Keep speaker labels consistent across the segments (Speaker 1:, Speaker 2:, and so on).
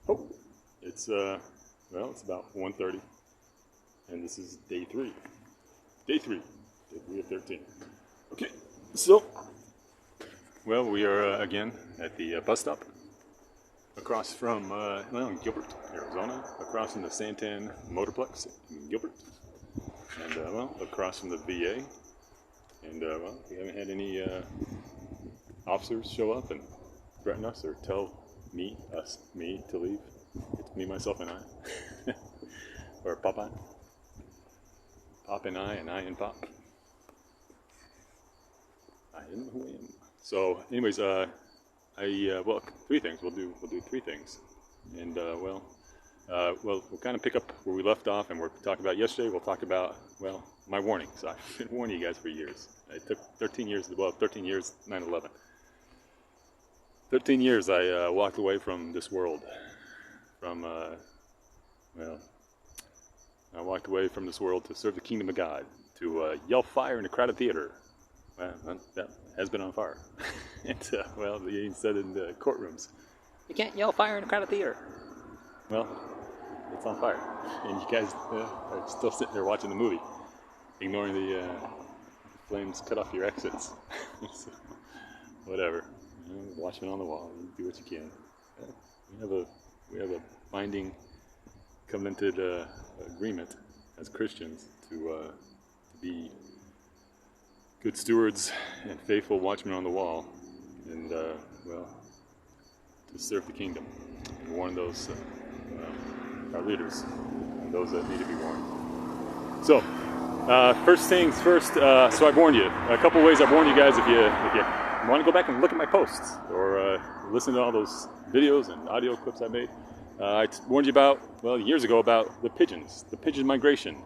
Speaker 1: Oh, it's well, it's about 1:30, and this is day 3. Day 3, day 3 of 13. Okay, so, well, we are again at the bus stop across from, well, in Gilbert, Arizona, across from the Santan Motorplex in Gilbert, and, well, across from the VA, and, well, we haven't had any officers show up and threaten us or tell me to leave. It's me, myself, and I. Or Papa. Pop and I and Pop. I am who I am. So, anyways, well, 3 things. We'll do 3 things, and well, we'll kind of pick up where we left off, and we're talking about yesterday. We'll talk about, well, my warnings. I've been warning you guys for years. It took 13 years. Well, 13 years, 9/11. 13 years I walked away from this world. Well, I walked away from this world to serve the kingdom of God, to yell fire in a crowded theater. Well, that has been on fire. And, well, they even said in the courtrooms, you can't yell fire in a crowded theater. Well, it's on fire. And you guys are still sitting there watching the movie, ignoring the flames cut off your exits. So, whatever. Watchman on the wall. You do what you can. We have a binding, covenanted agreement as Christians to be good stewards and faithful watchmen on the wall, and well, to serve the kingdom and warn those our leaders and those that need to be warned. So, first things first. So I've warned you a couple ways. I've warned you guys if you want to go back and look at my posts or listen to all those videos and audio clips I made. I warned you about, well, years ago, about the pigeons, the pigeon migration.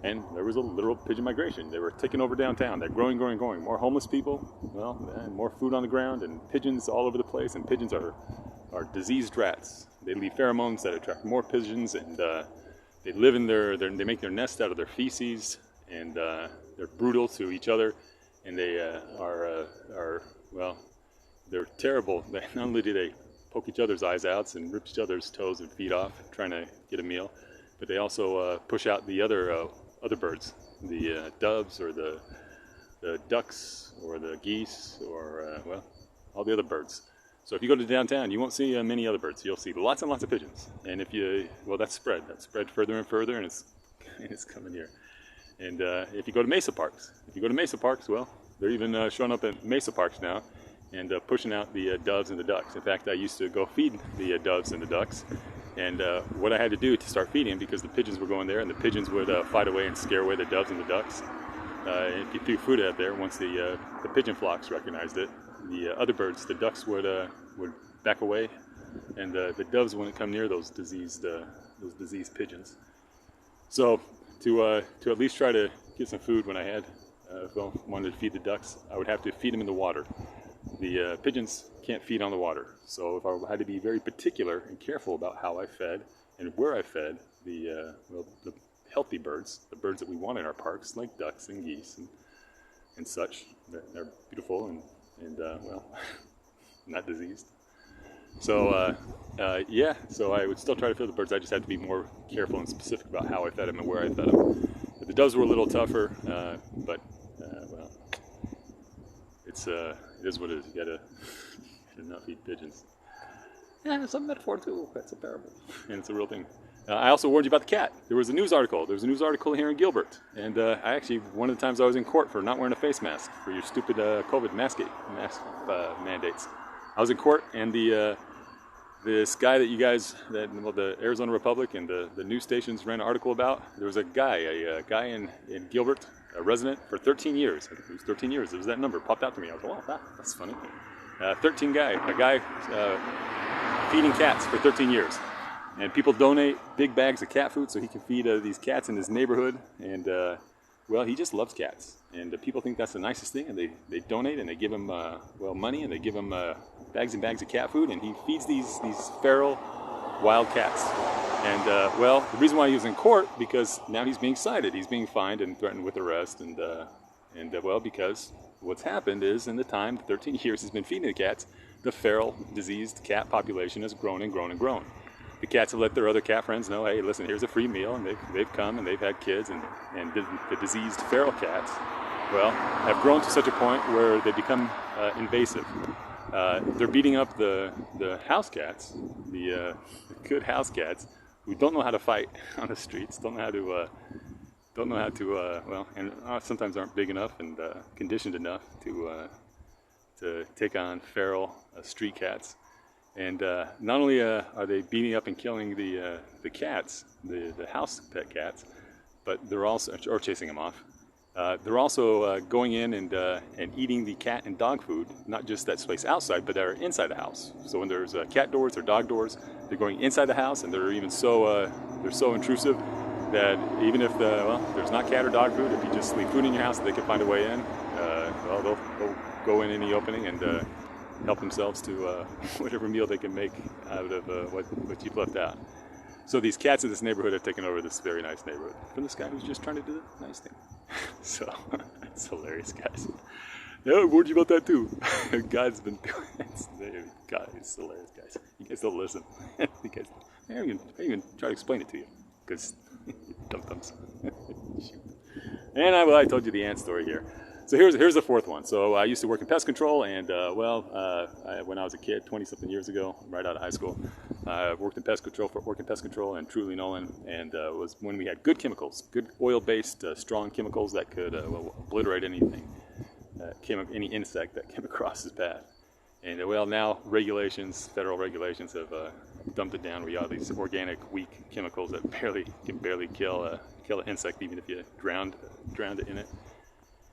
Speaker 1: And there was a literal pigeon migration. They were taking over downtown. They're growing. More homeless people, well, and more food on the ground, and pigeons all over the place. And pigeons are diseased rats. They leave pheromones that attract more pigeons, and they live in they make their nest out of their feces, and they're brutal to each other, and they well, they're terrible. Not only do they poke each other's eyes out and rip each other's toes and feet off trying to get a meal, but they also push out the other birds, the doves or the ducks or the geese or, well, all the other birds. So if you go to downtown, you won't see many other birds. You'll see lots and lots of pigeons. And if you, well, that's spread further and further, and it's coming here. And if you go to Mesa Parks, well, they're even showing up at Mesa Parks now and pushing out the doves and the ducks. In fact, I used to go feed the doves and the ducks. And what I had to do to start feeding, because the pigeons were going there, and the pigeons would fight away and scare away the doves and the ducks. If you threw food out there, once the pigeon flocks recognized it, the other birds, the ducks would back away, and the doves wouldn't come near those diseased pigeons. So to at least try to get some food when I had, if I wanted to feed the ducks, I would have to feed them in the water. The pigeons can't feed on the water, so if I had to be very particular and careful about how I fed and where I fed the healthy birds, the birds that we want in our parks, like ducks and geese and such. They're beautiful and well, not diseased. So yeah, so I would still try to feed the birds. I just had to be more careful and specific about how I fed them and where I fed them. But the doves were a little tougher, but well, it is what it is. You gotta not feed pigeons. Yeah, it's a metaphor too. That's a parable, and it's a real thing. I also warned you about the cat. There was a news article. Here in Gilbert, and I actually, one of the times I was in court for not wearing a face mask for your stupid COVID mask mandates. I was in court, and this guy that you guys, the Arizona Republic and the news stations ran an article about. There was a guy in Gilbert, a resident for 13 years. It was 13 years. It was that number popped out to me. I was like, wow, that's funny. A guy feeding cats for 13 years. And people donate big bags of cat food so he can feed these cats in his neighborhood. And, well, he just loves cats. And people think that's the nicest thing. And they donate and they give him, well, money. And they give him bags and bags of cat food. And he feeds these feral wild cats. And, well, the reason why he was in court, because now he's being cited. He's being fined and threatened with arrest. And well, because what's happened is, in the time, 13 years he's been feeding the cats, the feral, diseased cat population has grown and grown and grown. the cats have let their other cat friends know, hey, listen, here's a free meal, and they've come and they've had kids, and the diseased feral cats, well, have grown to such a point where they become invasive. They're beating up the house cats, the good house cats, who don't know how to fight on the streets, don't know how to well, and sometimes aren't big enough and conditioned enough to take on feral street cats. And not only are they beating up and killing the cats, the house pet cats, but they're also, or chasing them off. They're also going in and eating the cat and dog food, not just that's placed outside, but they're inside the house. So when there's cat doors or dog doors, they're going inside the house, and they're even so intrusive that even if there's not cat or dog food, if you just leave food in your house, they can find a way in. Well, they'll go in any opening and help themselves to whatever meal they can make out of what you've left out. So these cats in this neighborhood have taken over this very nice neighborhood from this guy who's just trying to do the nice thing. So it's hilarious, guys. Yeah, I warned you about that too. God's been doing it. God, it's hilarious, guys. You guys don't listen. You guys, I even try to explain it to you because dum-dums. And I told you the ant story here. So here's the fourth one. So I used to work in pest control, and when I was a kid, 20-something years ago, right out of high school, I worked in pest control and Truly Nolan, and it was when we had good chemicals, good oil-based, strong chemicals that could obliterate anything, any insect that came across his path. And now federal regulations have dumped it down. We have these organic, weak chemicals that can barely kill an insect, even if you drowned it in it.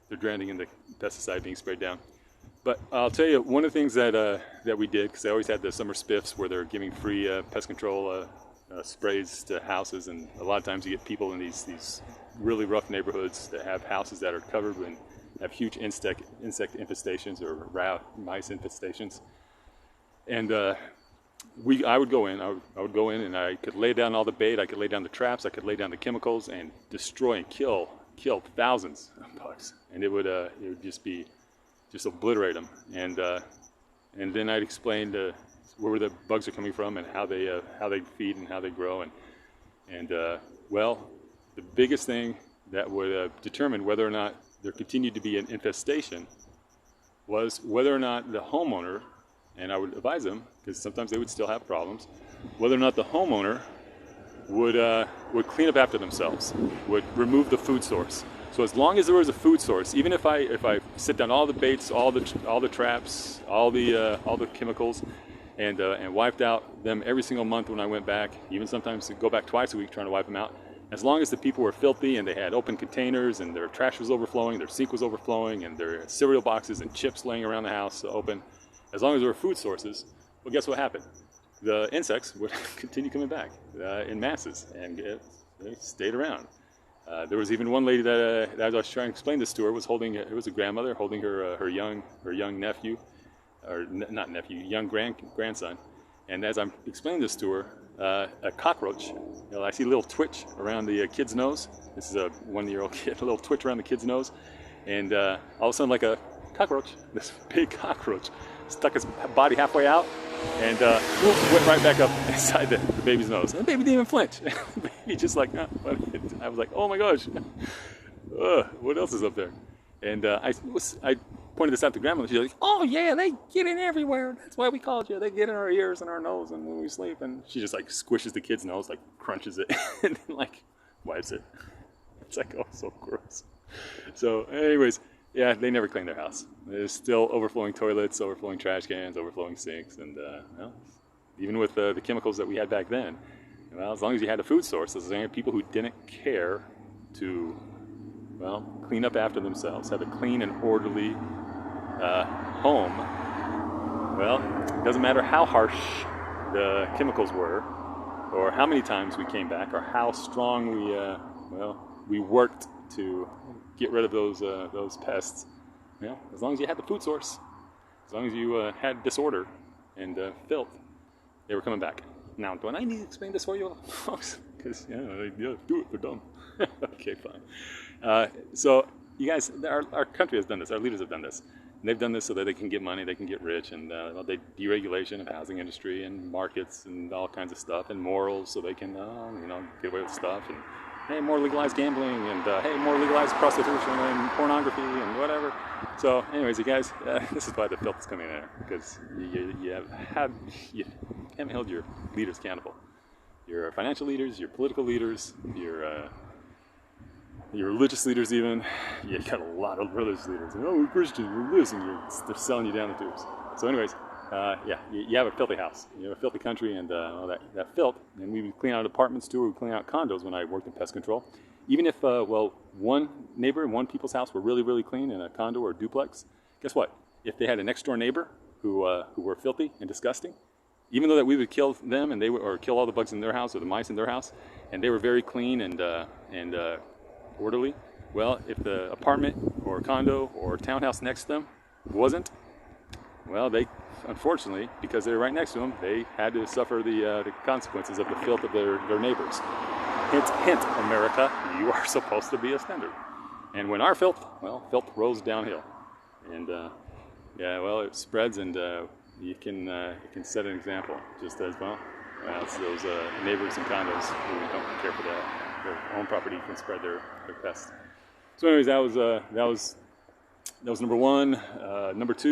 Speaker 1: They're drowning in the pesticide being sprayed down. But I'll tell you, one of the things that we did, because they always had the summer spiffs where they're giving free pest control sprays to houses, and a lot of times you get people in these really rough neighborhoods that have houses that are covered and have huge insect infestations or mice infestations. And I would go in and I could lay down all the bait, I could lay down the traps, I could lay down the chemicals and destroy and kill thousands of bugs, and it would just obliterate them. And then I'd explain where the bugs are coming from and how they feed and how they grow, and the biggest thing that would determine whether or not there continued to be an infestation was whether or not the homeowner, and I would advise them because sometimes they would still have problems, whether or not the homeowner would clean up after themselves, would remove the food source. So as long as there was a food source, even if I set down all the baits, all the traps, all the chemicals, and wiped out them every single month when I went back, even sometimes to go back twice a week trying to wipe them out, as long as the people were filthy and they had open containers and their trash was overflowing, their sink was overflowing, and their cereal boxes and chips laying around the house open, as long as there were food sources, well, guess what happened? The insects would continue coming back in masses, and they stayed around. There was even one lady that I was trying to explain this to her, it was a grandmother holding her young nephew, or not nephew, young grandson. And as I'm explaining this to her, a cockroach, I see a little twitch around the kid's nose. This is a 1-year-old kid, a little twitch around the kid's nose. And all of a sudden, like a cockroach, this big cockroach, stuck its body halfway out and went right back up inside the baby's nose. And the baby didn't even flinch. The baby just like, I was like, oh my gosh, what else is up there? And I pointed this out to Grandma, and she's like, oh yeah, they get in everywhere. That's why we called you. They get in our ears and our nose and when we sleep. And she just like squishes the kid's nose, like crunches it, and then like wipes it. It's like, oh, so gross. So anyways, yeah, they never cleaned their house. There's still overflowing toilets, overflowing trash cans, overflowing sinks, and even with the chemicals that we had back then, as long as you had a food source, as long as you had people who didn't care to, clean up after themselves, have a clean and orderly home, it doesn't matter how harsh the chemicals were, or how many times we came back, or how strong we worked to get rid of those pests. As long as you had the food source, as long as you had disorder and filth, they were coming back. Now, do I need to explain this for you, folks? Because do it. They're dumb. Okay, fine. So you guys, our country has done this. Our leaders have done this. And they've done this so that they can get money, they can get rich, and they deregulation of housing industry and markets and all kinds of stuff, and morals, so they can get away with stuff. And hey, more legalized gambling, and hey, more legalized prostitution and pornography and whatever. So, anyways, you guys, this is why the filth is coming in there, because you haven't held your leaders accountable. Your financial leaders, your political leaders, your religious leaders, even. You got a lot of religious leaders. Oh, we're Christians, we're this, and they're selling you down the tubes. So, anyways, you have a filthy house. You have a filthy country, and all that filth. And we would clean out apartments too, or we would clean out condos when I worked in pest control. Even if, one neighbor in one people's house were really, really clean in a condo or a duplex, guess what? If they had a next door neighbor who were filthy and disgusting, even though that we would kill them and or kill all the bugs in their house or the mice in their house, and they were very clean and orderly, well, if the apartment or condo or townhouse next to them wasn't, well, they, unfortunately, because they were right next to them, they had to suffer the consequences of the filth of their neighbors. Hint, hint, America, you are supposed to be a standard. And when our filth rolls downhill. And it spreads, and you can set an example just as well. It's those neighbors and condos who don't care for their own property can spread their pests. So anyways, that was number one. Number two.